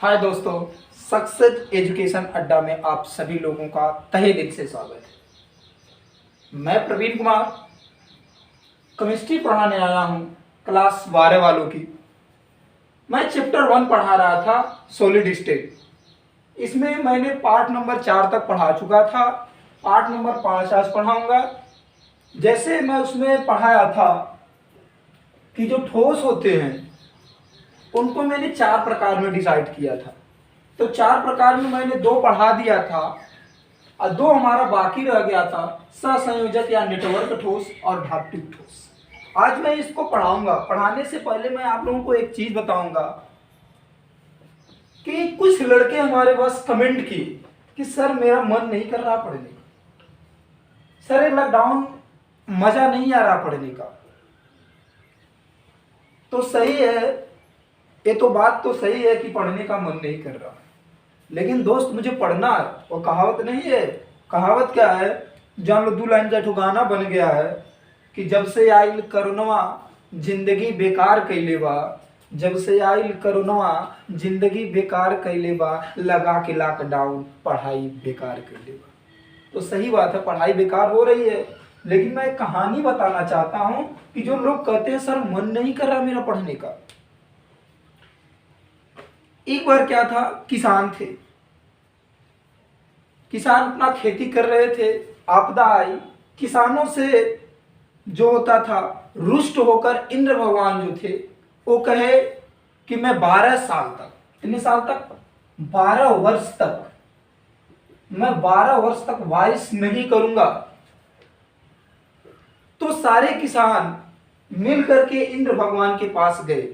हाय दोस्तों, success education अड्डा में आप सभी लोगों का तहे दिल से स्वागत है। मैं प्रवीण कुमार केमिस्ट्री पढ़ाने आया हूँ क्लास 12 वालों की। मैं चैप्टर 1 पढ़ा रहा था, सॉलिड स्टेट। इसमें मैंने पार्ट नंबर 4 तक पढ़ा चुका था। पार्ट नंबर 5 आज पढ़ाऊंगा। जैसे मैं उसमें पढ़ाया था कि जो ठोस होते हैं उनको मैंने 4 प्रकार में डिसाइड किया था। तो 4 प्रकार में मैंने 2 पढ़ा दिया था और 2 हमारा बाकी रह गया था, सहसंयोजक या नेटवर्क ठोस और धात्विक ठोस। आज मैं इसको पढ़ाऊंगा। पढ़ाने से पहले मैं आप लोगों को एक चीज बताऊंगा कि कुछ लड़के हमारे पास कमेंट किए कि सर मेरा मन नहीं कर रहा पढ़ने का, सर ये लॉकडाउन मजा नहीं आ रहा पढ़ने का। तो सही है, ये तो बात तो सही है कि पढ़ने का मन नहीं कर रहा, लेकिन दोस्त मुझे पढ़ना है। वो कहावत नहीं है, कहावत क्या है, जान लो 2 लाइन का ठो गाना बन गया है कि जब से आइल करोनवा जिंदगी बेकार कैले बा, जब से आइल करोनवा जिंदगी बेकार कैले बा, लगा के लॉकडाउन पढ़ाई बेकार कैले बा। तो सही बात है, पढ़ाई बेकार हो रही है, लेकिन मैं एक कहानी बताना चाहता हूं कि जो लोग कहते हैं सर मन नहीं कर रहा मेरा पढ़ने का। एक बार क्या था, किसान थे, किसान अपना खेती कर रहे थे, आपदा आई। किसानों से जो होता था, रुष्ट होकर इंद्र भगवान जो थे वो कहे कि मैं 12 साल तक, कितने साल तक, 12 वर्ष तक, मैं 12 वर्ष तक बारिश नहीं करूंगा। तो सारे किसान मिल करके इंद्र भगवान के पास गए।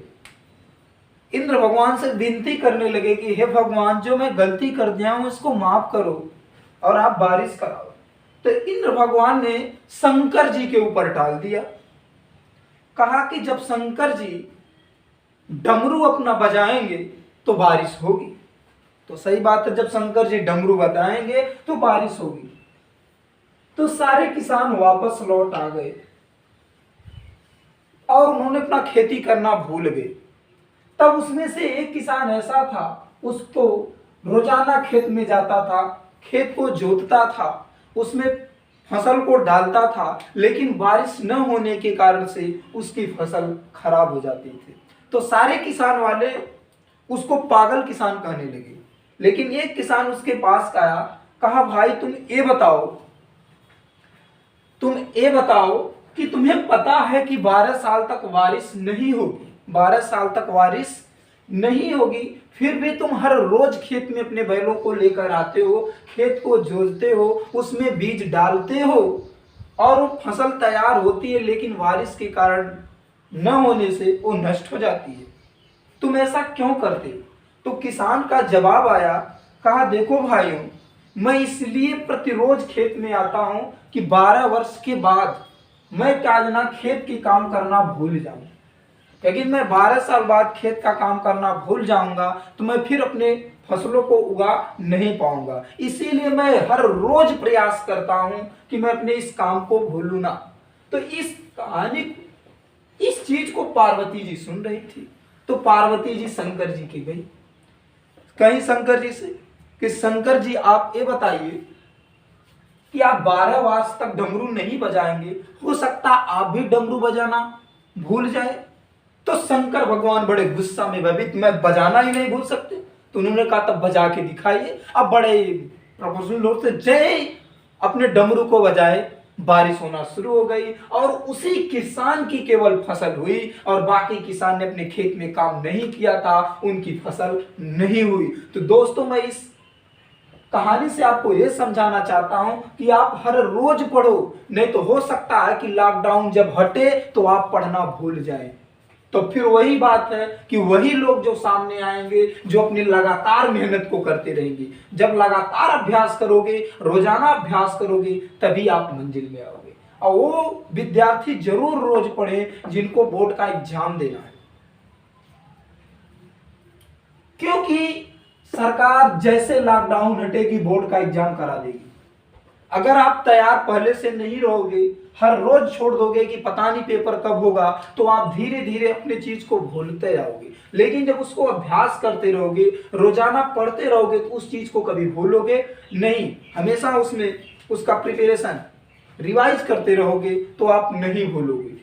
इंद्र भगवान से विनती करने लगे कि हे भगवान, जो मैं गलती कर दिया हूं इसको माफ करो और आप बारिश कराओ। तो इंद्र भगवान ने शंकर जी के ऊपर डाल दिया। कहा कि जब शंकर जी डमरू अपना बजाएंगे तो बारिश होगी। तो सही बात है, जब शंकर जी डमरू बजाएंगे तो बारिश होगी। तो सारे किसान वापस लौट आ गए और उन्होंने अपना खेती करना भूल गए। तब उसमें से एक किसान ऐसा था, उसको रोजाना खेत में जाता था, खेत को जोतता था, उसमें फसल को डालता था, लेकिन बारिश न होने के कारण से उसकी फसल खराब हो जाती थी। तो सारे किसान वाले उसको पागल किसान कहने लगे। लेकिन एक किसान उसके पास आया, कहा भाई तुम ये बताओ कि तुम्हें पता है कि 12 साल तक बारिश नहीं होगी, 12 साल तक बारिश नहीं होगी, फिर भी तुम हर रोज खेत में अपने बैलों को लेकर आते हो, खेत को जोतते हो, उसमें बीज डालते हो और वो फसल तैयार होती है, लेकिन बारिश के कारण न होने से वो नष्ट हो जाती है। तुम ऐसा क्यों करते हो? तो किसान का जवाब आया, कहा देखो भाइयों, मैं इसलिए प्रतिरोज खेत में आता हूं कि 12 वर्ष के बाद मैं क्या जना खेत की काम करना भूल जाऊं। लेकिन मैं 12 साल बाद खेत का काम करना भूल जाऊंगा तो मैं फिर अपने फसलों को उगा नहीं पाऊंगा। इसीलिए मैं हर रोज प्रयास करता हूं कि मैं अपने इस काम को भूलूं ना। तो इस कहानी, इस चीज को पार्वती जी सुन रही थी। तो पार्वती जी शंकर जी की गई, कहीं शंकर जी से कि शंकर जी आप ये बताइए कि आप 12 वर्ष तक डमरू नहीं बजाएंगे, हो सकता आप भी डमरू बजाना भूल जाए। तो शंकर भगवान बड़े गुस्सा में भयभीत, मैं बजाना ही नहीं भूल सकते। तो उन्होंने कहा तब बजा के दिखाइए। अब बड़े प्रफुल्लित लोग से जय अपने डमरू को बजाए, बारिश होना शुरू हो गई और उसी किसान की केवल फसल हुई और बाकी किसान ने अपने खेत में काम नहीं किया था, उनकी फसल नहीं हुई। तो दोस्तों, मैं इस कहानी से आपको यह समझाना चाहता हूं कि आप हर रोज पढ़ो, नहीं तो हो सकता है कि लॉकडाउन जब हटे तो आप पढ़ना भूल जाएं। तो फिर वही बात है कि वही लोग जो सामने आएंगे जो अपनी लगातार मेहनत को करते रहेंगे। जब लगातार अभ्यास करोगे, रोजाना अभ्यास करोगे, तभी आप मंजिल में आओगे। और वो विद्यार्थी जरूर रोज पढ़े जिनको बोर्ड का एग्जाम देना है, क्योंकि सरकार जैसे लॉकडाउन हटेगी बोर्ड का एग्जाम करा देगी। अगर आप तैयार पहले से नहीं रहोगे, हर रोज छोड़ दोगे कि पता नहीं पेपर कब होगा, तो आप धीरे धीरे अपने चीज को भूलते जाओगे। लेकिन जब उसको अभ्यास करते रहोगे, रोजाना पढ़ते रहोगे, तो उस चीज को कभी भूलोगे नहीं। हमेशा उसमें उसका प्रिपरेशन रिवाइज करते रहोगे तो आप नहीं भूलोगे।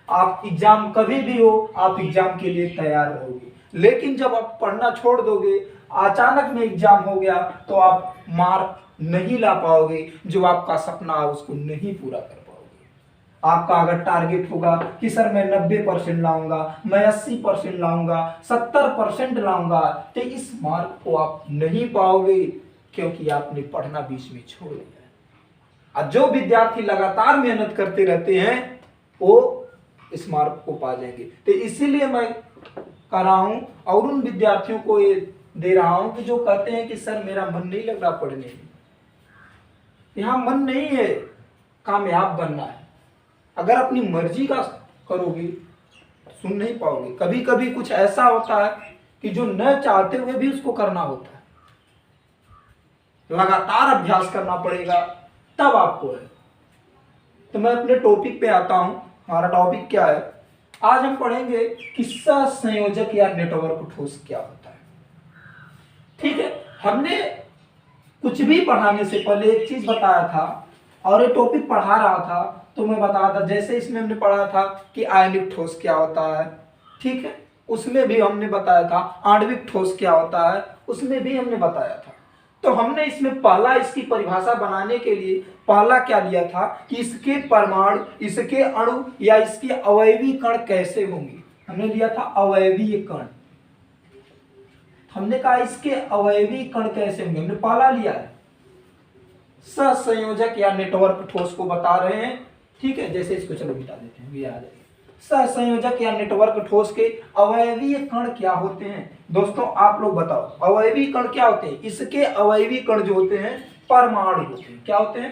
आप एग्जाम कभी भी हो, आप एग्जाम के लिए तैयार रहोगे। लेकिन जब आप पढ़ना छोड़ दोगे, अचानक में एग्जाम हो गया, तो आप मार्क नहीं ला पाओगे, जो आपका सपना है उसको नहीं पूरा कर पाओगे। आपका अगर टारगेट होगा कि सर मैं 90% लाऊंगा, मैं 80% लाऊंगा, 70% लाऊंगा, तो इस मार्क को आप नहीं पाओगे, क्योंकि आपने पढ़ना बीच में छोड़ दिया है। और जो विद्यार्थी लगातार मेहनत करते रहते हैं वो इस मार्क को पा जाएंगे। तो इसीलिए मैं कह रहा हूं और उन विद्यार्थियों को ये दे रहा हूं कि जो कहते हैं कि सर मेरा मन नहीं लग रहा पढ़ने में, यहां मन नहीं है, कामयाब बनना है। अगर अपनी मर्जी का करोगे सुन नहीं पाओगे। कभी कभी कुछ ऐसा होता है कि जो न चाहते हुए भी उसको करना होता है, लगातार अभ्यास करना पड़ेगा, तब आपको है। तो मैं अपने टॉपिक पे आता हूं। हमारा टॉपिक क्या है? आज हम पढ़ेंगे कि सहसंयोजक या नेटवर्क ठोस क्या होता है। ठीक है, हमने कुछ भी पढ़ाने से पहले एक चीज बताया था, और ये टॉपिक पढ़ा रहा था तो मैं बताया था, जैसे इसमें हमने पढ़ा था कि आयनिक ठोस क्या होता है, ठीक है, उसमें भी हमने बताया था आणविक ठोस क्या होता है, उसमें भी हमने बताया था। तो हमने इसमें पहला इसकी परिभाषा बनाने के लिए पहला क्या लिया था कि इसके परमाणु, इसके अणु या इसके अवयवी कण कैसे होंगे। हमने लिया था अवयवीय कण। हमने कहा इसके अवयवी कण कैसे होंगे, हमने पहला लिया है। सहसंयोजक या नेटवर्क ठोस को बता रहे हैं, ठीक है। जैसे इसको चलो मिटा देते हैं, ये आ जाएगा। सहसंयोजक या नेटवर्क ठोस के अवयवीय कण क्या होते हैं? दोस्तों आप लोग बताओ, अवयवी कण क्या होते हैं? इसके अवयवी कण जो होते हैं परमाणु होते हैं। क्या होते हैं?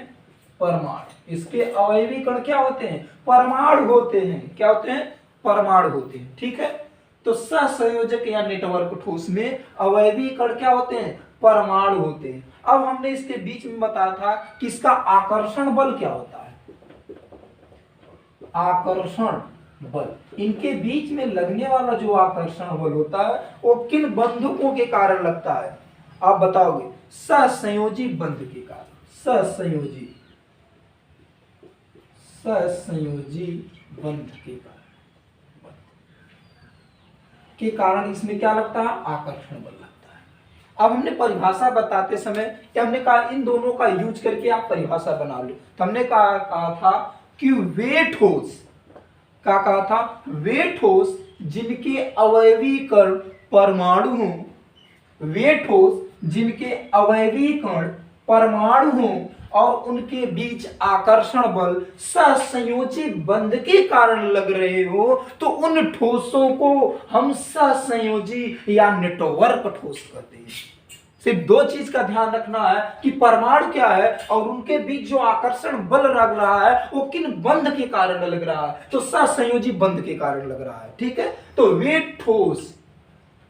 परमाणु। इसके अवयवी कण क्या होते हैं? परमाणु होते हैं। क्या होते हैं? परमाणु होते हैं, ठीक है। तो सहसंयोजक या नेटवर्क ठोस में अवयवी कण क्या होते हैं? परमाणु होते हैं। अब हमने इसके बीच में बताया था कि इसका आकर्षण बल क्या होता है। आकर्षण बल, इनके बीच में लगने वाला जो आकर्षण बल होता है वो किन बंधकों के कारण लगता है? आप बताओगे, सहसंयोजी बंध के कारण। सहसंयोजी बंध के कारण इसमें क्या लगता है? आकर्षण बल लगता है। अब हमने परिभाषा बताते समय क्या हमने कहा, इन दोनों का यूज करके आप परिभाषा बना लो। तो हमने कहा था कि वे ठोस, क्या कहा था? वे ठोस जिनके अवयवी कण परमाणु हों, वे ठोस जिनके अवयवी कण परमाणु हों और उनके बीच आकर्षण बल सहसंयोजी बंध के कारण लग रहे हो, तो उन ठोसों को हम सहसंयोजी या नेटवर्क ठोस कहते हैं। सिर्फ दो चीज का ध्यान रखना है कि परमाणु क्या है और उनके बीच जो आकर्षण बल लग रहा है वो किन बंध के कारण लग रहा है, तो सहसंयोजी बंध के कारण लग रहा है, ठीक है। तो वे ठोस,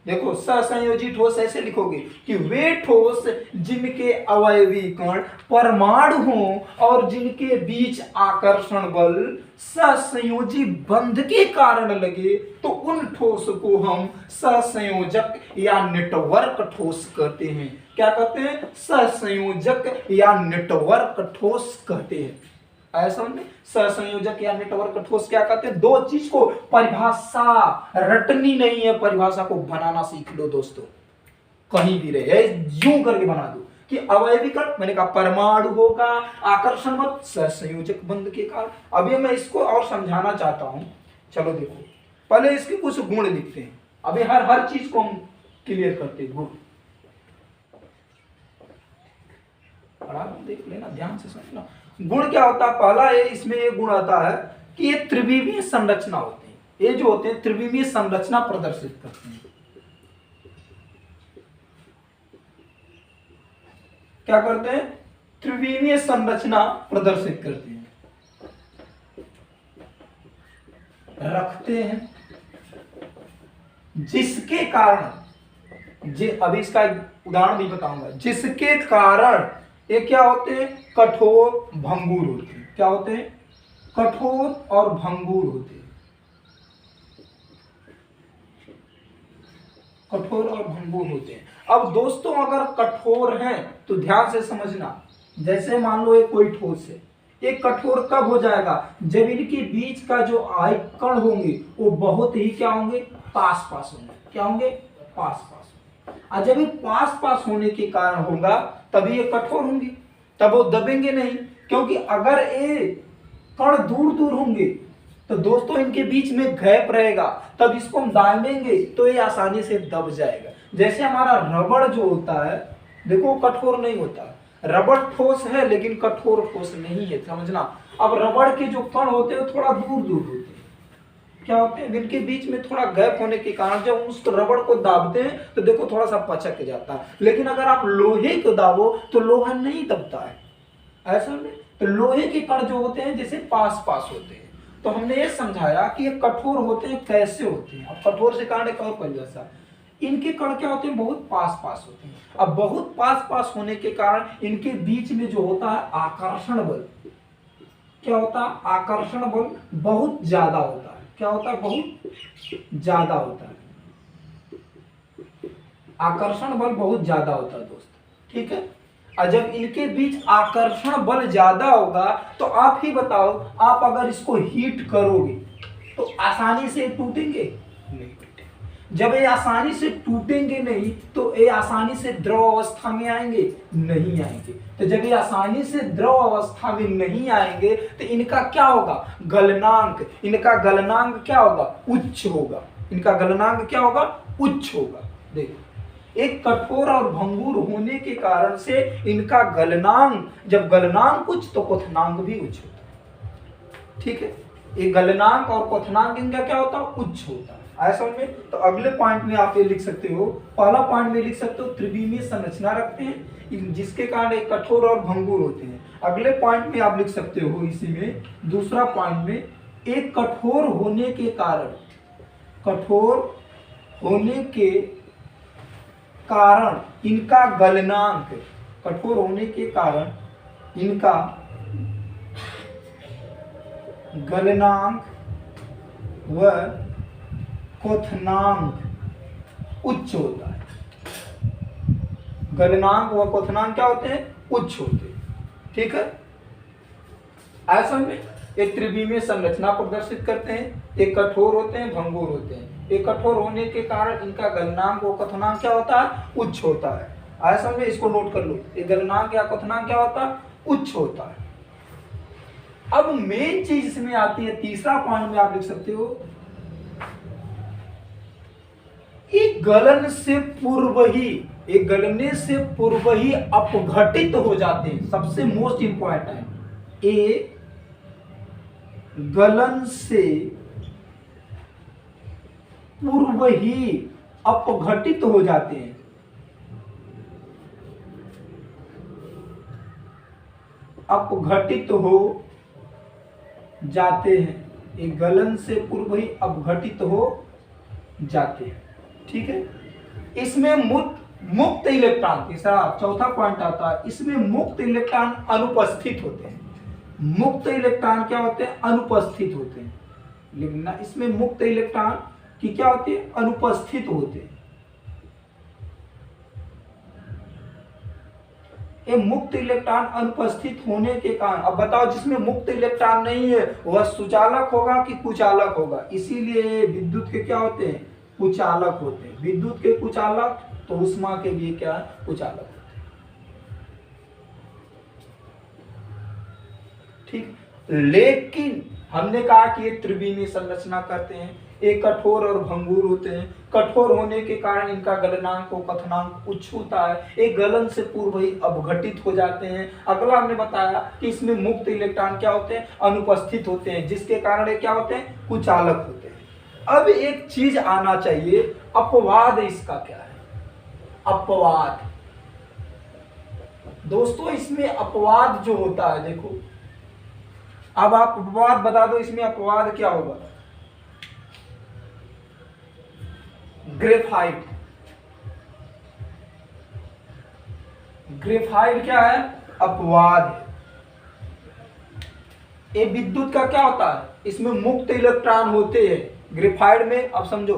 देखो सहसंयोजी ठोस ऐसे लिखोगे कि वे ठोस जिनके अवयवी कण परमाणु हों और जिनके बीच आकर्षण बल सहसंयोजी बंध के कारण लगे, तो उन ठोस को हम सहसंयोजक या नेटवर्क ठोस कहते हैं। क्या कहते हैं? सहसंयोजक या नेटवर्क ठोस कहते हैं। ऐसा हमने सहसंयोजक या नेटवर्क ठोस क्या कहते हैं? दो चीज को परिभाषा रटनी नहीं है, परिभाषा को बनाना सीख लो दोस्तों। कहीं भी रहे यूं करके बना दो कि अवयवी कण, मैंने कहा परमाणु होगा, आकर्षण बल सहसंयोजक बंध के कारण। अभी मैं इसको और समझाना चाहता हूं। चलो देखो, पहले इसके कुछ गुण लिखते हैं। अभी हर चीज को हम क्लियर करते हैं। गुण देख लेना, ध्यान से समझना। गुण क्या होता है? पहला है इसमें ये गुण आता है कि ये त्रिविमीय संरचना होती है। ये जो होते हैं त्रिविमीय संरचना प्रदर्शित करते हैं। क्या करते हैं? त्रिविमीय संरचना प्रदर्शित करते हैं, रखते हैं, जिसके कारण, अभी इसका उदाहरण भी बताऊंगा, जिसके कारण ये क्या होते हैं? कठोर भंगुर होते हैं। क्या होते हैं? कठोर और भंगुर होते हैं। कठोर और भंगुर होते हैं। अब दोस्तों अगर कठोर हैं तो ध्यान से समझना, जैसे मान लो ये कोई ठोस है, ये कठोर कब हो जाएगा? जब इनके बीच का जो आयु कण होंगे वो बहुत ही क्या होंगे? पास पास होंगे। क्या होंगे? पास पास। और जब ये पास पास होने के कारण होगा तभी ये कठोर होंगे, तब वो दबेंगे नहीं। क्योंकि अगर ये कण दूर दूर होंगे तो दोस्तों इनके बीच में गैप रहेगा, तब इसको हम दाबेंगे तो ये आसानी से दब जाएगा। जैसे हमारा रबड़ जो होता है, देखो कठोर नहीं होता, रबड़ ठोस है लेकिन कठोर ठोस नहीं है, समझना। अब रबड़ के जो कण होते हैं थोड़ा दूर दूर होते हैं। क्या होते हैं? इनके बीच में थोड़ा गैप होने के कारण जब उस रबड़ को दाबते हैं तो देखो थोड़ा सा पचक जाता है। लेकिन अगर आप लोहे को दाबो तो लोहा नहीं दबता है, ऐसा नहीं। तो लोहे के कण जो होते हैं जैसे पास पास होते हैं। तो हमने ये समझाया कि ये कठोर होते हैं, कैसे होते हैं। अब कठोर से कारण एक और परिभाषा, इनके कण क्या होते हैं? बहुत पास पास होते हैं। अब बहुत पास पास होने के कारण इनके बीच में जो होता है आकर्षण बल, क्या होता है? आकर्षण बल बहुत ज्यादा होता है। क्या होता है? बहुत ज्यादा होता है। आकर्षण बल बहुत ज्यादा होता है दोस्त, ठीक है। और जब इनके बीच आकर्षण बल ज्यादा होगा तो आप ही बताओ, आप अगर इसको हीट करोगे तो आसानी से टूटेंगे? नहीं टूटेंगे। जब ये आसानी से टूटेंगे नहीं तो ये आसानी से द्रव अवस्था में आएंगे? नहीं आएंगे। तो जब ये आसानी से द्रव अवस्था में नहीं आएंगे तो इनका क्या होगा? गलनांक। इनका गलनांक क्या होगा? उच्च होगा। इनका गलनांक क्या होगा? उच्च होगा। देखो, एक कठोर और भंगुर होने के कारण से इनका गलनांक, जब गलनांक उच्च तो क्वथनांक भी उच्च होता है, ठीक है। एक गलनांक और क्वथनांक इनका क्या होता है? उच्च होता है। ऐसा समझ में? तो अगले पॉइंट में आप ये लिख सकते हो, पहला पॉइंट में लिख सकते हो त्रिविमीय संरचना रखते हैं जिसके कारण एक कठोर और भंगुर होते हैं। अगले पॉइंट में आप लिख सकते हो इसी में दूसरा पॉइंट में, एक कठोर होने के कारण, कठोर होने के कारण इनका गलनांक, कठोर होने के कारण इनका गलनांक व क्वथनांक उच्च होता है। गलनांक व क्वथनांक क्या होते हैं? उच्च होते हैं, ठीक है। ऐसा में एक त्रिविमीय संरचना प्रदर्शित करते हैं। एक कठोर होते हैं, भंगुर होते हैं। एक कठोर होने के कारण इनका गलनांक व क्वथनांक क्या होता है? उच्च होता है। ऐसा में इसको नोट कर लो, एक गलनांक या क्वथनांक क्या होता है? उच्च होता है। अब मेन चीज इसमें आती है, तीसरा पॉइंट में आप लिख सकते हो, एक गलन से पूर्व ही, एक गलने से पूर्व ही अपघटित हो जाते हैं। सबसे मोस्ट इंपॉर्टेंट, एक गलन से पूर्व ही अपघटित हो जाते हैं। अपघटित हो जाते हैं, एक गलन से पूर्व ही अपघटित हो जाते हैं, ठीक है। इसमें मुक्त इलेक्ट्रॉन, तीसरा चौथा पॉइंट आता है, इसमें मुक्त इलेक्ट्रॉन अनुपस्थित होते हैं। मुक्त इलेक्ट्रॉन क्या होते हैं? अनुपस्थित होते हैं। लिखना, इसमें मुक्त इलेक्ट्रॉन की क्या होती है? अनुपस्थित होते हैं। ये मुक्त इलेक्ट्रॉन अनुपस्थित होने के कारण, अब बताओ जिसमें मुक्त इलेक्ट्रॉन नहीं है वह सुचालक होगा कि कुचालक होगा? इसीलिए विद्युत के क्या होते हैं? कुचालक होते हैं। विद्युत के कुचालक तो ऊष्मा के लिए क्या है? कुचालक होते हैं, ठीक। लेकिन हमने कहा कि ये त्रिविमीय संरचना करते हैं, एक कठोर और भंगुर होते हैं। कठोर होने के कारण इनका गलनांक और क्वथनांक उच्च होता है। एक गलन से पूर्व ही अपघटित हो जाते हैं। अगला हमने बताया कि इसमें मुक्त इलेक्ट्रॉन क्या होते हैं? अनुपस्थित होते हैं, जिसके कारण ये क्या होते हैं? कुचालक होते हैं। अब एक चीज आना चाहिए, अपवाद इसका क्या है? अपवाद दोस्तों, इसमें अपवाद जो होता है, देखो अब आप अपवाद बता दो, इसमें अपवाद क्या होगा? ग्रेफाइट। ग्रेफाइट क्या है? अपवाद है। ये विद्युत का क्या होता है, इसमें मुक्त इलेक्ट्रॉन होते हैं। ग्रेफाइट में, अब समझो,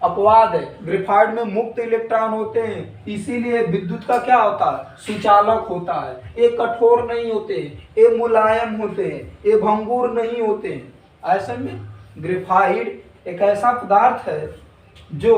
अपवाद है, ग्रेफाइट में मुक्त इलेक्ट्रॉन होते हैं, इसीलिए विद्युत का क्या होता है, सुचालक होता है। ये कठोर नहीं होते, ये मुलायम होते हैं, ये भंगुर नहीं होते हैं। ऐसे में ग्रेफाइट एक ऐसा पदार्थ है जो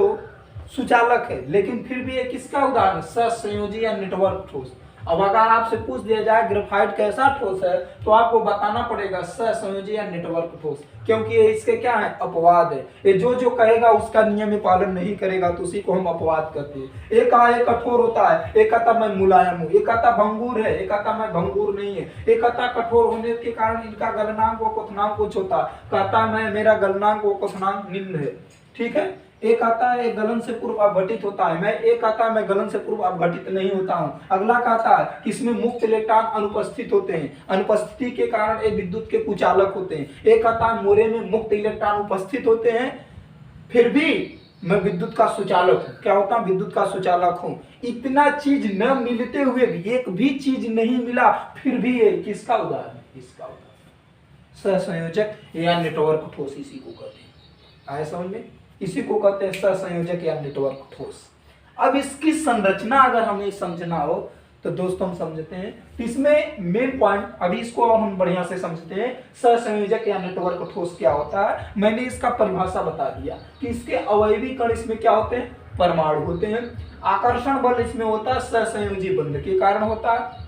सुचालक है, लेकिन फिर भी ये किसका उदाहरण, सहसंयोजी या नेटवर्क ठोस। अब अगर आपसे पूछ दिया जाए ग्रेफाइट कैसा ठोस है, तो आपको बताना पड़ेगा सहसंयोजी या नेटवर्क ठोस, क्योंकि ये इसके क्या है, अपवाद है। ये जो जो कहेगा उसका नियम पालन नहीं करेगा तो उसी को हम अपवाद कहते हैं। एक कठोर होता है, एक कहता मैं मुलायम हूँ, एक कहता भंगुर है, एक कहता मैं भंगुर नहीं है, एक कहता कठोर होने के कारण इनका गलनांक व क्वथनांक कुछ होता, कहता मैं मेरा गलनांक व क्वथनांक निम्न है। ठीक है, एक आता है गलन से पूर्व अपघटित होता है, मैं एक आता है मैं गलन से पूर्व अपघटित नहीं होता हूँ। अगला कहता है कि इसमें मुक्त इलेक्ट्रॉन अनुपस्थित होते हैं, अनुपस्थिति के कारण ये विद्युत के कुचालक होते हैं। एक कहता है मोरे में मुक्त इलेक्ट्रॉन उपस्थित होते हैं, फिर भी मैं विद्युत का सुचालक हूँ। क्या होता है, विद्युत का सुचालक हूँ। इतना चीज न मिलते हुए भी, एक भी चीज नहीं मिला, फिर भी ये किसका उदाहरण है, इसका उदाहरण सहसंयोजक या नेटवर्क ठोस, इसी को कहते हैं। आए समझ में, इसी को कहते हैं सहसंयोजक या नेटवर्क ठोस। अब इसकी संरचना अगर हमें समझना हो तो दोस्तों हम समझते हैं, इसमें मेन पॉइंट, अभी इसको और हम बढ़िया से समझते हैं। सहसंयोजक या नेटवर्क ठोस क्या होता है, मैंने इसका परिभाषा बता दिया कि इसके अवयवी कण इसमें क्या होते हैं, परमाणु होते हैं। आकर्षण बल इसमें होता है सहसंयोजी बंध के कारण होता है।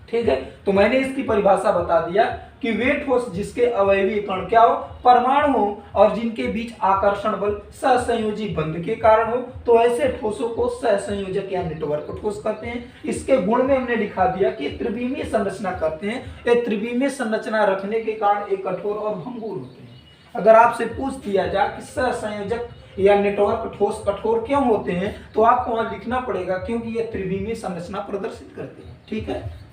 ठीक है, तो मैंने इसकी परिभाषा बता दिया कि वे ठोस जिसके अवयवी कण क्या हो, परमाणु हो, और जिनके बीच आकर्षण बल सहसंयोजी बंध के कारण हो, तो ऐसे ठोसों को सहसंयोजक या नेटवर्क ठोस कहते हैं। इसके गुण में हमने लिखा दिया कि त्रिविमीय संरचना करते हैं। ये त्रिविमीय संरचना रखने के कारण एक कठोर और भंगुर होते हैं। अगर आपसे पूछ दिया जाए कि सहसंयोजक या नेटवर्क ठोस कठोर क्यों होते हैं, तो आपको वहां लिखना पड़ेगा क्योंकि ये त्रिविमीय संरचना प्रदर्शित करते हैं। ठीक है,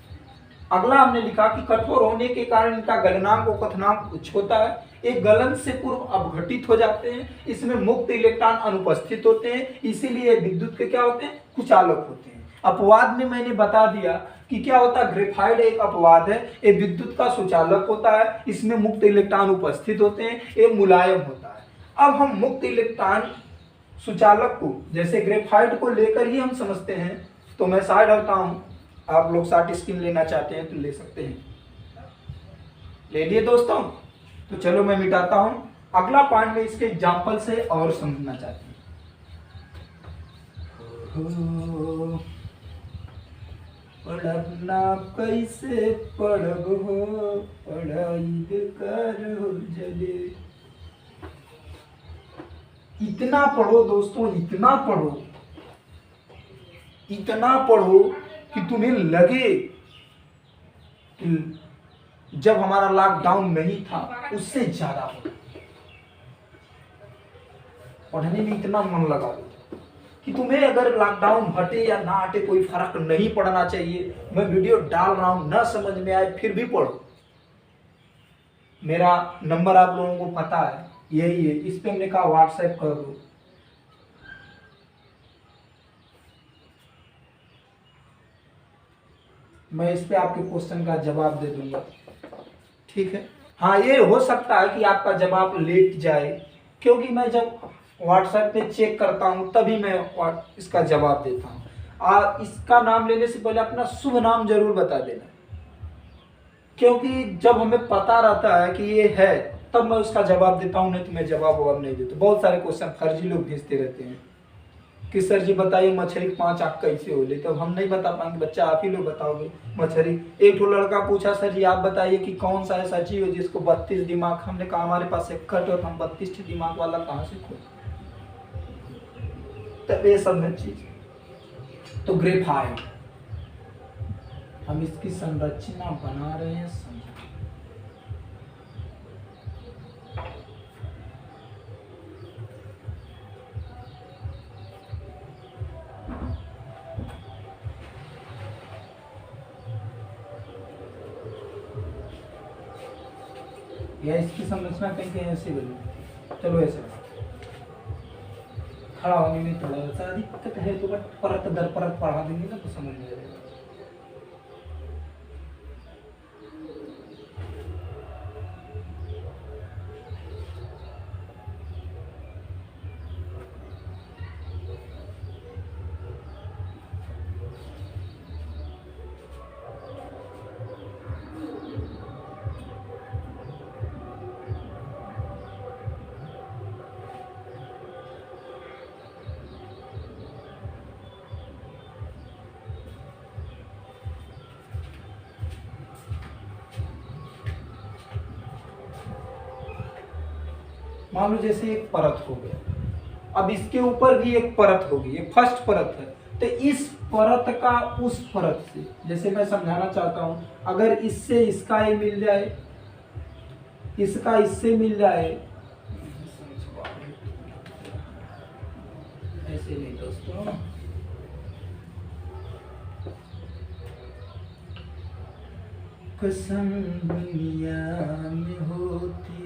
अगला हमने लिखा कि कठोर होने के कारण इनका गलनांक और क्वथनांक उच्च होता है, एक गलन से पूर्व अपघटित हो जाते हैं, इसमें मुक्त इलेक्ट्रॉन अनुपस्थित होते हैं, इसीलिए विद्युत के क्या होते हैं, कुचालक होते हैं। अपवाद में मैंने बता दिया कि क्या होता है, ग्रेफाइट एक अपवाद है, ये विद्युत का सुचालक होता है, इसमें मुक्त इलेक्ट्रॉन उपस्थित होते हैं, ये मुलायम होता है। अब हम मुक्त इलेक्ट्रॉन सुचालक को, जैसे ग्रेफाइट को लेकर ही हम समझते हैं, तो मैं साइड हटता हूं, आप लोग शार्ट स्क्रीन लेना चाहते हैं तो ले सकते हैं, ले लिए दोस्तों। तो चलो मैं मिटाता हूं, अगला पॉइंट में इसके एग्जांपल से और समझना चाहते हैं। पढ़ना कैसे पढ़ब हो, पढ़ाई बेकार हो जले। इतना पढ़ो दोस्तों, इतना पढ़ो, इतना पढ़ो कि तुम्हें लगे कि जब हमारा लॉकडाउन नहीं था उससे ज्यादा पढ़ो। पढ़ने में इतना मन लगा दो कि तुम्हें अगर लॉकडाउन हटे या ना हटे कोई फर्क नहीं पड़ना चाहिए। मैं वीडियो डाल रहा हूं, ना समझ में आए फिर भी पढ़ो। मेरा नंबर आप लोगों को पता है, यही है, इस पे हमने कहा व्हाट्सएप कर दो। मैं इस पे आपके क्वेश्चन का जवाब दे दूंगा। ठीक है, हाँ ये हो सकता है कि आपका जवाब लेट जाए, क्योंकि मैं जब व्हाट्सएप पे चेक करता हूँ तभी मैं इसका जवाब देता हूँ। इसका नाम लेने से पहले अपना शुभ नाम जरूर बता देना, क्योंकि जब हमें पता रहता है कि ये है तब मैं उसका जवाब देता हूँ, नहीं तो मैं जवाब नहीं देता। बहुत सारे क्वेश्चन फर्जी लोग भेजते रहते हैं कि सर जी बताइए मछली 5 आंख कैसे हो ले, तो हम नहीं बता पाएंगे, बच्चा आप ही लोग बताओगे। मछली, एक तो लड़का पूछा सर जी आप बताइए कि कौन सा ऐसा चीज हो जिसको 32 दिमाग, हमने कहा हमारे पास एक कट और हम 32 दिमाग वाला कहाँ से खोज। तब ये सब चीज। तो ग्रेफाइट हम इसकी संरचना बना रहे हैं, या इसकी संरचना कहीं कहीं ऐसी बनी। चलो ऐसे खड़ा होने में थोड़ा सा दिक्कत है, तो बट परत दर परत पढ़ा देंगे ना तो समझ में आ जाएगा। मान लो जैसे एक परत हो गया, अब इसके ऊपर भी एक परत होगी, ये फर्स्ट परत है, तो इस परत का उस परत से, जैसे मैं समझाना चाहता हूं, अगर इससे इसका ये मिल जाए, इसका इससे मिल जाए, ऐसे नहीं दोस्तों, कसम दुनिया में होती,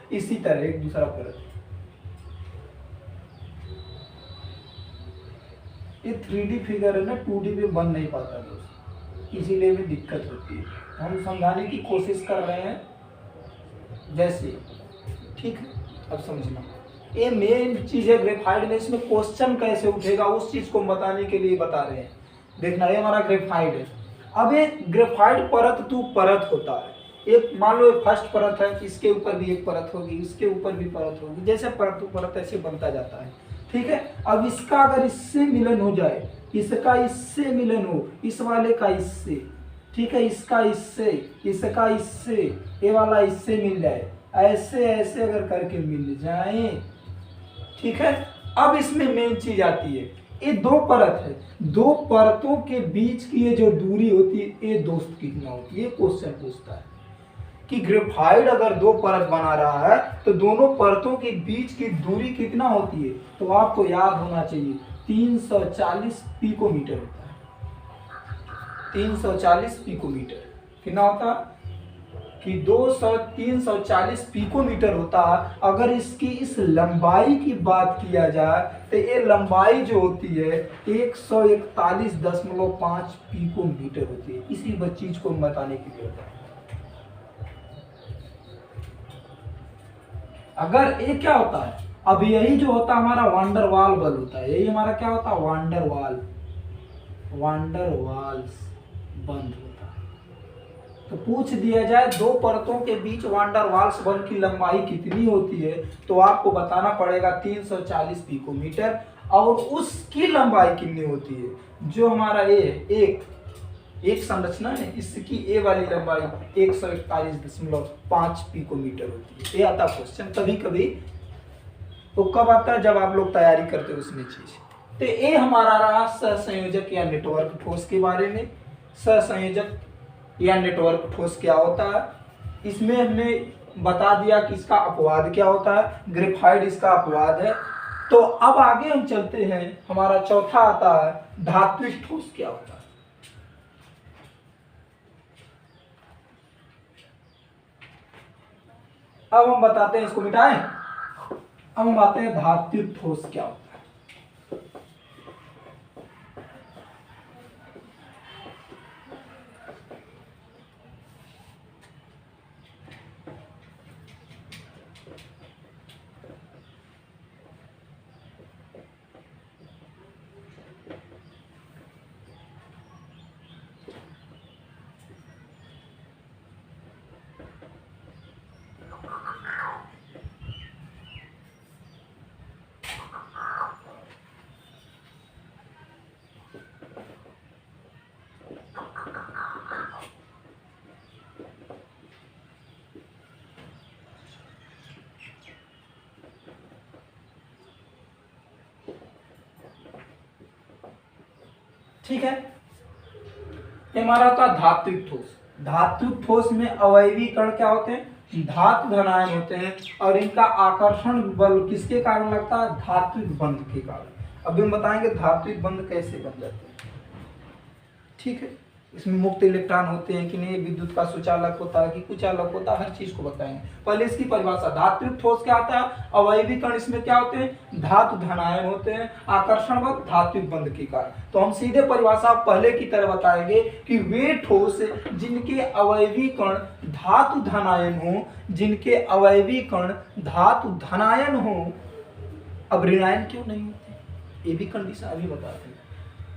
इसी तरह एक दूसरा परत, ये 3D फिगर है ना, 2D पे बन नहीं पाता दोस्त, इसीलिए भी दिक्कत होती है। हम समझाने की कोशिश कर रहे हैं जैसे, ठीक है, अब समझना ये मेन चीज है ग्रेफाइट में, इसमें क्वेश्चन कैसे उठेगा उस चीज को बताने के लिए बता रहे हैं। देखना ये हमारा ग्रेफाइट है। अब ये ग्रेफाइट परत टू परत होता है, एक मान लो फर्स्ट परत है, इसके ऊपर भी एक परत होगी, इसके ऊपर भी परत होगी, जैसे परत टू परत ऐसे बनता जाता है, ठीक है। अब इसका अगर इससे मिलन हो जाए, इसका इससे मिलन हो, इस वाले का इससे, ठीक है, इसका इससे, इसका इससे, ये वाला इससे मिल जाए, ऐसे ऐसे अगर करके मिल जाए, ठीक है। अब इसमें मेन चीज आती है, ये दो परत है, दो परतों के बीच की ये जो दूरी होती है, ये दोस्त कितना होती है, ये क्वेश्चन पूछता है कि ग्रेफाइट अगर दो परत बना रहा है तो दोनों परतों के बीच की दूरी कितना होती है, तो आपको याद होना चाहिए 340 पिकोमीटर होता है, 340 पिकोमीटर कितना होता है कि 340 पिकोमीटर होता है। अगर इसकी इस लंबाई की बात किया जाए तो ये लंबाई जो होती है 141.5 पिकोमीटर होती है, इसी चीज को बताने के लिए होता है। अगर ये क्या होता है, अब यही जो होता है हमारा वांडरवाल बल होता है, यही हमारा क्या होता है वांडरवाल, वांडरवाल्स बंद होता है। तो पूछ दिया जाए दो परतों के बीच वांडरवाल्स बंद की लंबाई कितनी होती है, तो आपको बताना पड़ेगा 340 पिकोमीटर, और उसकी लंबाई कितनी होती है, जो हमारा ये एक संरचना है, इसकी ए वाली लंबाई 141.5 पिकोमीटर होती है। ये आता क्वेश्चन कभी कभी, तो कब आता है जब आप लोग तैयारी करते हो उसमें चीज। तो ये हमारा रहा सहसंयोजक या नेटवर्क ठोस के बारे में। सहसंयोजक या नेटवर्क ठोस क्या होता है, इसमें हमने बता दिया कि इसका अपवाद क्या होता है, ग्रेफाइट इसका अपवाद है। तो अब आगे हम चलते हैं, हमारा चौथा आता है धात्विक ठोस क्या होता है। अब हम बताते हैं, इसको मिटाएं, अब हम आते हैं धात्विक ठोस क्या होता है। ठीक है, ये हमारा होता है धात्विक ठोस। धात्विक ठोस में अवयवी कण क्या होते हैं, धातु धनायन होते हैं, और इनका आकर्षण बल किसके कारण लगता है, धात्विक बंध के कारण। अभी हम बताएंगे धात्विक बंध कैसे बन जाते हैं। ठीक है, इसमें मुक्त इलेक्ट्रॉन होते हैं कि नहीं, विद्युत का सुचालक होता है कि कुचालक होता है, हर चीज को बताएंगे। पहले इसकी परिभाषा, धात्विक ठोस क्या होता है, अवयवी कण इसमें क्या होते हैं, धातु धनायन होते हैं, आकर्षण बल धात्विक बंध के कारण। तो हम सीधे परिभाषा पहले की तरह बताएंगे कि वे ठोस जिनके अवयवी कण धातु धनायन हो, जिनके अवयवी कण धातु धनायन हो। अब ऋणायन क्यों नहीं होते, ये भी कंडीशन अभी बताते हैं।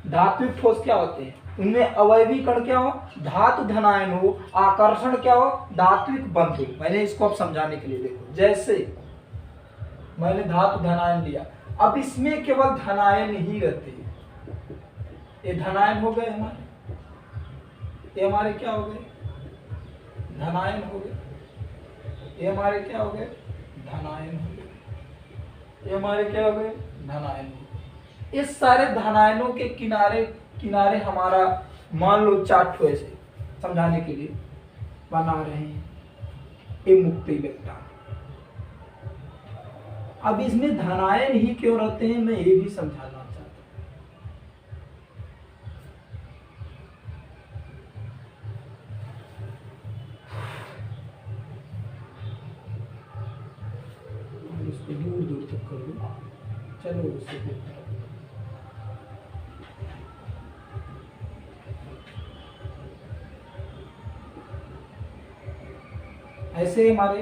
धात्विक ठोस क्या होते हैं, उनमें अवयवी कण क्या हो, धातु धनायन हो, आकर्षण क्या हो, धात्विक बंध हो। मैंने इसको अब समझाने के लिए देखो, जैसे मैंने धातु धनायन लिया, अब इसमें केवल धनायन ही रहते हैं, ये धनायन हो गए हमारे, ये हमारे क्या हो गए, धनायन हो गए, ये हमारे क्या हो गए, धनायन हो गए, ये हमारे क्या हो गए, धनायन हो गए। इस सारे धनायनों के किनारे किनारे हमारा मान लो चार्ट ऐसे समझाने के लिए बना रहे हैं, ये मुक्त इलेक्ट्रॉन। अब इसमें धनायन ही क्यों रहते हैं, मैं ये भी समझाना चाहता हूँ। इसको दूर दूर तक कर लो, चलो उससे देखते हैं। ऐसे हमारे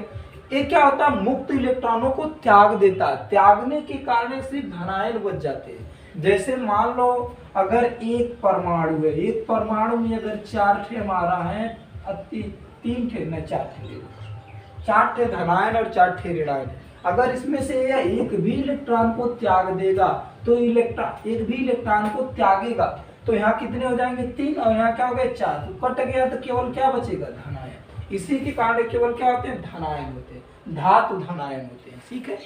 ये क्या होता है, मुक्त इलेक्ट्रॉनों को त्याग देता है, त्यागने के कारण सिर्फ धनायन बच जाते हैं। जैसे मान लो अगर एक परमाणु है, एक परमाणु में अगर 4 ठे हमारा है, 3 ठे न 4 ठे धनायन और 4 ठे ऋणायन। अगर इसमें से यह एक भी इलेक्ट्रॉन को त्याग देगा तो इलेक्ट्रॉन एक भी इलेक्ट्रॉन को त्यागेगा तो यहाँ कितने हो जाएंगे, 3, और यहाँ क्या हो गए 4, तो कट गया तो केवल क्या बचेगा, धनायन। इसी के कारण केवल क्या होते हैं, धनायन होते हैं, धातु धनायन होते हैं। ठीक है,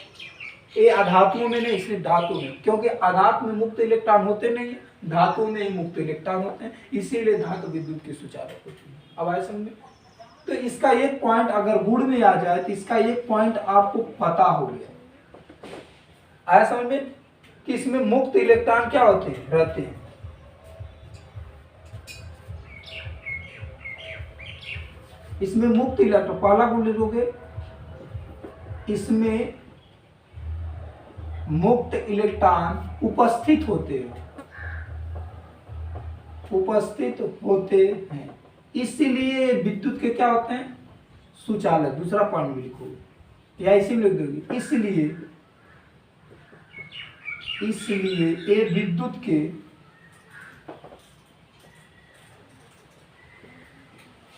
ये अधातुओं में नहीं, इसलिए धातु में, क्योंकि अधातु में मुक्त इलेक्ट्रॉन होते नहीं है, धातु में ही मुक्त इलेक्ट्रॉन होते हैं, इसीलिए धातु विद्युत की सुचालक होती है। अब आए समझ में? तो इसका एक पॉइंट अगर गुण में आ जाए तो इसका एक पॉइंट आपको पता हो गया। आया समझ में कि इसमें मुक्त इलेक्ट्रॉन क्या होते हैं, रहते हैं। इसमें मुक्त इलेक्ट्रॉन, पहला गुण लिखोगे, इसमें मुक्त इलेक्ट्रॉन उपस्थित होते हैं, उपस्थित होते हैं, इसलिए विद्युत के क्या होते हैं, सुचालक। दूसरा पॉइंट भी लिखोगे या इसी में लिख दोगे, इसलिए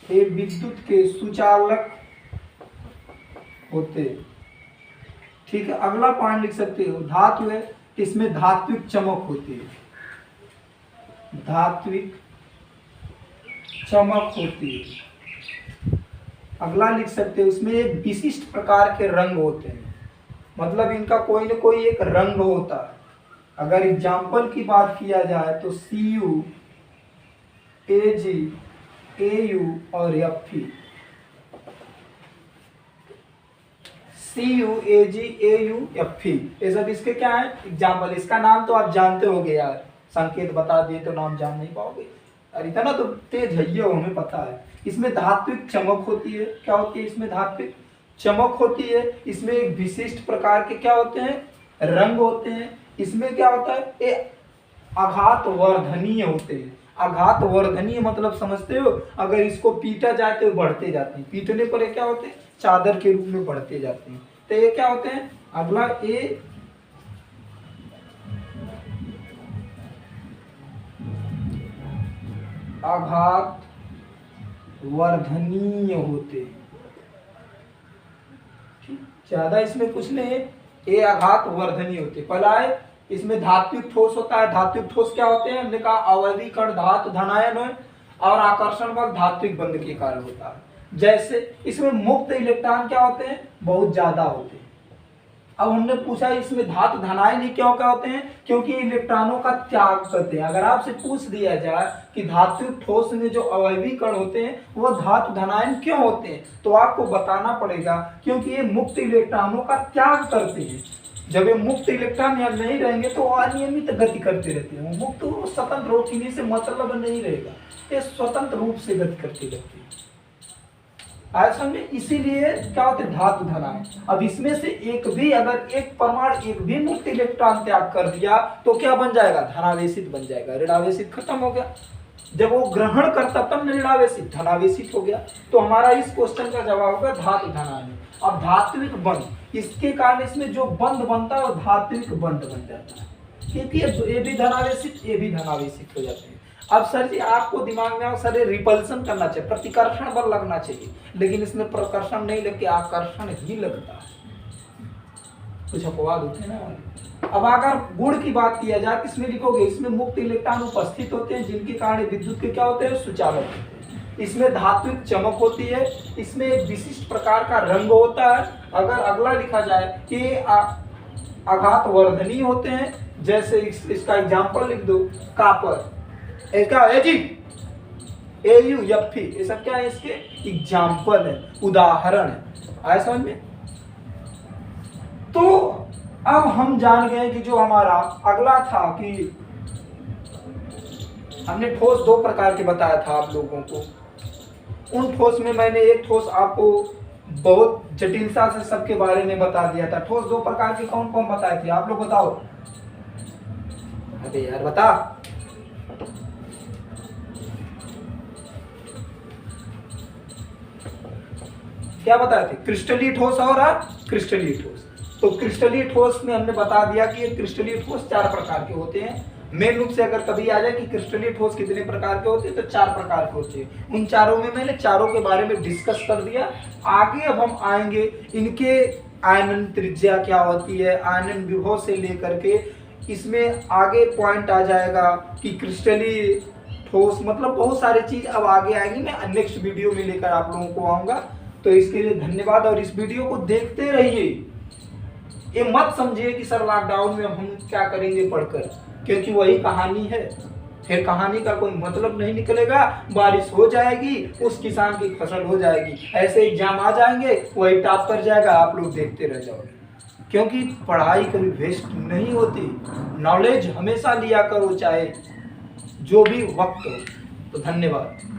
ये विद्युत के सुचालक होते। ठीक है, अगला पॉइंट लिख सकते हो, धातु है, इसमें धात्विक चमक होती है, धात्विक चमक होती है। अगला लिख सकते हो, इसमें एक विशिष्ट प्रकार के रंग होते हैं, मतलब इनका कोई न कोई एक रंग होता है। अगर एग्जाम्पल की बात किया जाए तो Cu, Ag, Au और Fe। Cu, Ag, Au, Fe, ये सब इसके क्या है, एग्जाम्पल। इसका नाम तो आप जानते होगे यार, संकेत बता दिए तो नाम जान नहीं पाओगे, अरे इतना तो तेज है ये हमें पता है। इसमें धात्विक चमक होती है, क्या होती है, इसमें धात्विक चमक होती है। इसमें एक विशिष्ट प्रकार के क्या होते हैं, रंग होते हैं। इसमें क्या होता है, ये आघात वर्धनीय होते हैं। आघात वर्धनीय मतलब समझते हो, अगर इसको पीटा जाए तो बढ़ते जाते हैं, पीटने पर ये क्या होते हैं, चादर के रूप में बढ़ते जाते हैं। तो ये क्या होते हैं, अगला ये आघात वर्धनीय होते, ज्यादा इसमें कुछ नहीं है, ये आघात वर्धनीय होते। पहला है इसमें धात्विक ठोस होता है। धात्विक ठोस क्या होते हैं, हमने कहा अवयवीकरण धातु धनायन है और आकर्षण बल धात्विक बंध के कारण होता है। जैसे इसमें मुक्त इलेक्ट्रॉन क्या होते हैं, बहुत ज्यादा होते हैं। अब हमने पूछा इसमें धातु धनायन ही क्यों क्या होते हैं, क्योंकि इलेक्ट्रॉनों का त्याग करते हैं। अगर आपसे पूछ दिया जाए कि धात्विक ठोस में जो अवयवीकरण होते हैं वो धातु धनायन क्यों होते हैं, तो आपको बताना पड़ेगा क्योंकि ये मुक्त इलेक्ट्रॉनों का त्याग करते हैं। जब ये मुक्त इलेक्ट्रॉन यहाँ नहीं रहेंगे तो अनियमित गति करते रहते हैं। मुक्त स्वतंत्र रोकने से मतलब नहीं रहेगा, ये स्वतंत्र रूप से गति करते रहते हैं। ऐसा में इसीलिए क्या होते हैं, धातु धनायन। अब इसमें से एक भी अगर एक परमाणु एक भी मुक्त इलेक्ट्रॉन त्याग कर दिया तो क्या बन जाएगा, धनावेशित बन जाएगा। ऋणावेशित खत्म हो गया, जब वो ग्रहण करता तब ऋणावेशित धनावेशित हो गया। तो हमारा इस क्वेश्चन का जवाब होगा धातु धनायन। अब धात्विक बंध, इसके कारण इसमें जो बंध बनता है वो धात्विक बंध बन जाता है, क्योंकि ये भी धनावेशित ये भी धनावेशित हो जाते हैं। अब सर जी आपको दिमाग में सर रिपल्सन करना चाहिए, प्रतिकर्षण बल लगना चाहिए, लेकिन इसमें प्रकर्षण नहीं लग के आकर्षण ही लगता है। कुछ अपवाद होते हैं ना। अब अगर गुण की बात किया जाए, इसमें लिखोगे इसमें मुक्त इलेक्ट्रॉन उपस्थित होते हैं जिनके कारण विद्युत के क्या होते हैं, सुचालक होते हैं। इसमें धात्विक चमक होती है, इसमें एक विशिष्ट प्रकार का रंग होता है। अगर अगला लिखा जाए कि आघात वर्धनीय होते हैं, जैसे इसका एग्जाम्पल लिख दो, कापर, इसका AuFe, ये सब क्या है, इसके एग्जाम्पल है, उदाहरण है। आया समझ में? तो अब हम जान गए कि जो हमारा अगला था कि हमने ठोस दो प्रकार के बताया था आप लोगों को। उन ठोस में मैंने एक ठोस आपको बहुत जटिलता से सबके बारे में बता दिया था। ठोस दो प्रकार के कौन कौन बताए थे आप लोग बताओ? अरे यार बता। क्या बताए थे? क्रिस्टलीय ठोस और क्रिस्टलीय ठोस। तो क्रिस्टलीय ठोस में हमने बता दिया कि ये क्रिस्टलीय ठोस 4 प्रकार के होते हैं। मेन रूप से अगर कभी आ जाए कि क्रिस्टलीय ठोस कितने प्रकार के होते हैं, तो 4 प्रकार के होते हैं। उन चारों में मैंने चारों के बारे में डिस्कस कर दिया। आगे अब हम आएंगे इनके आयनन त्रिज्या क्या होती है, आयनन विभव से लेकर के इसमें आगे पॉइंट आ जाएगा कि क्रिस्टलीय ठोस मतलब बहुत सारी चीज अब आगे आएंगी। मैं नेक्स्ट वीडियो में लेकर आप लोगों को आऊंगा। तो इसके लिए धन्यवाद और इस वीडियो को देखते रहिए। ये मत समझिए कि सर लॉकडाउन में हम क्या करेंगे पढ़कर, क्योंकि वही कहानी है। फिर कहानी का कोई मतलब नहीं निकलेगा। बारिश हो जाएगी, उस किसान की फसल हो जाएगी, ऐसे एग्जाम आ जाएंगे, वही टॉप कर जाएगा, आप लोग देखते रह जाओगे। क्योंकि पढ़ाई कभी वेस्ट नहीं होती। नॉलेज हमेशा लिया करो, चाहे जो भी वक्त हो। तो धन्यवाद।